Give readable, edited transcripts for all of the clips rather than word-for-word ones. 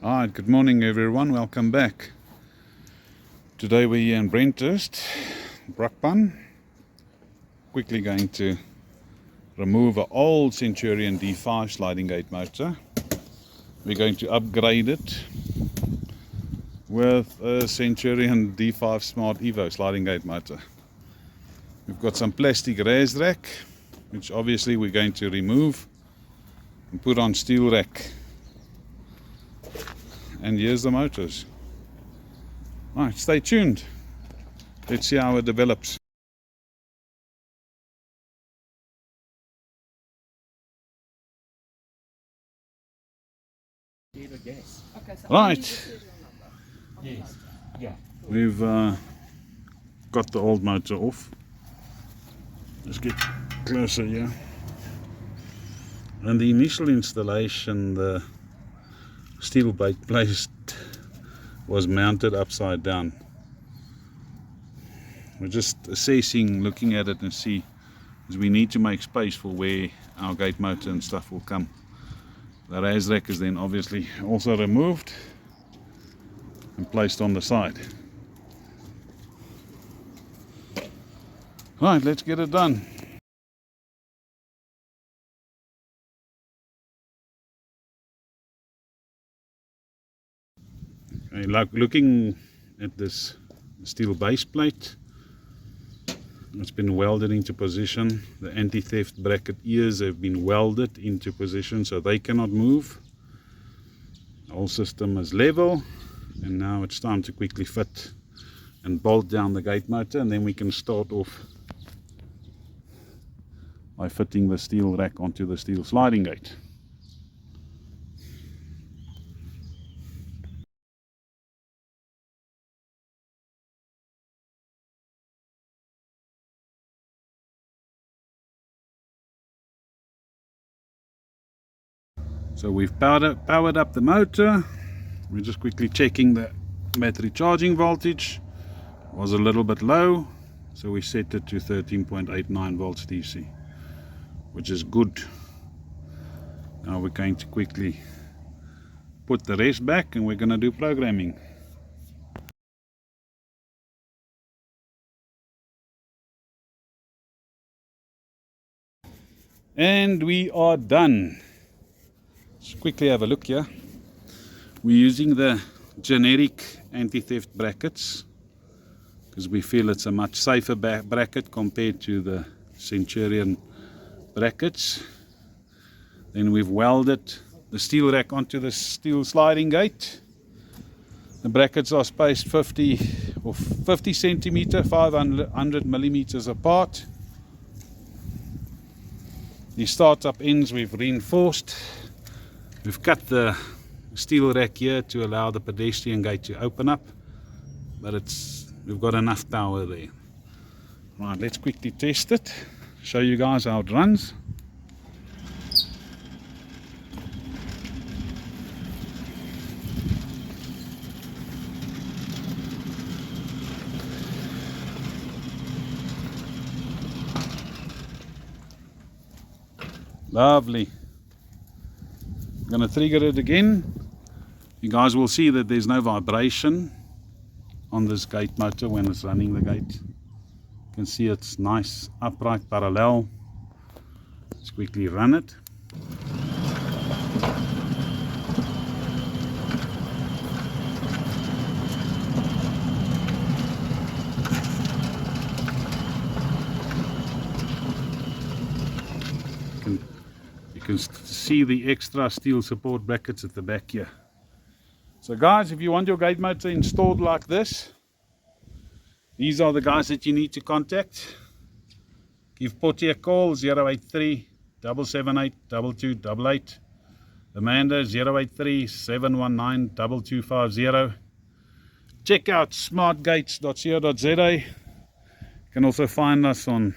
Alright, good morning everyone, welcome back. Today we're here in Brenthurst Brakpan. Quickly going to remove an old Centurion D5 sliding gate motor. We're going to upgrade it with a Centurion D5 Smart Evo sliding gate motor. We've got some plastic res rack, which obviously we're going to remove and put on steel rack. And here's the motors. Alright, stay tuned. Let's see how it develops. Right. Yes. Yeah. We've got the old motor off. Let's get closer here. And the initial installation, the steel base plate was mounted upside down. We're just assessing, looking at it and see, as we need to make space for where our gate motor and stuff will come. The res rack is then obviously also removed and placed on the side. Right, let's get it done. Okay, like looking at this steel base plate, it's been welded into position. The anti-theft bracket ears have been welded into position so they cannot move. The whole system is level, and now it's time to quickly fit and bolt down the gate motor, and then we can start off by fitting the steel rack onto the steel sliding gate. So we've powered up the motor. We're just quickly checking the battery charging voltage. It was a little bit low, so we set it to 13.89 volts DC, which is good. Now we're going to quickly put the rest back and we're going to do programming. And we are done. Let's quickly have a look here. We're using the generic anti-theft brackets because we feel it's a much safer bracket compared to the Centurion brackets. Then we've welded the steel rack onto the steel sliding gate. The brackets are spaced 50 centimeter, 500 millimeters apart. The startup ends we've reinforced. We've cut the steel rack here to allow the pedestrian gate to open up, but we've got enough power there. Right, let's quickly test it, show you guys how it runs. Lovely. I'm going to trigger it again. You guys will see that there's no vibration on this gate motor when it's running the gate. You can see it's nice, upright, parallel. Let's quickly run it. You can see the extra steel support brackets at the back here. So guys, if you want your gate motor installed like this, these are the guys that you need to contact. Give Pottie a call, 083 778 2288. Amanda, 083 719 2250. Check out smartgates.co.za. You can also find us on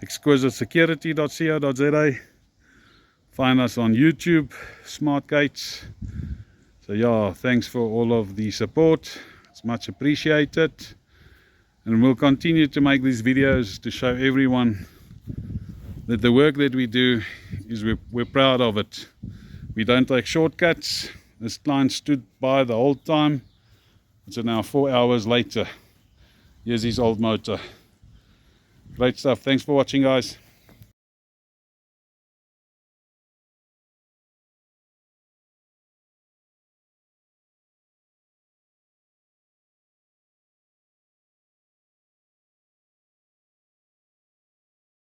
exquisitesecurity.co.za. Find us on YouTube, Smart Gates. So yeah, thanks for all of the support. It's much appreciated. And we'll continue to make these videos to show everyone that the work that we do is we're proud of it. We don't take shortcuts. This client stood by the whole time. It's now 4 hours later. Here's his old motor. Great stuff. Thanks for watching, guys.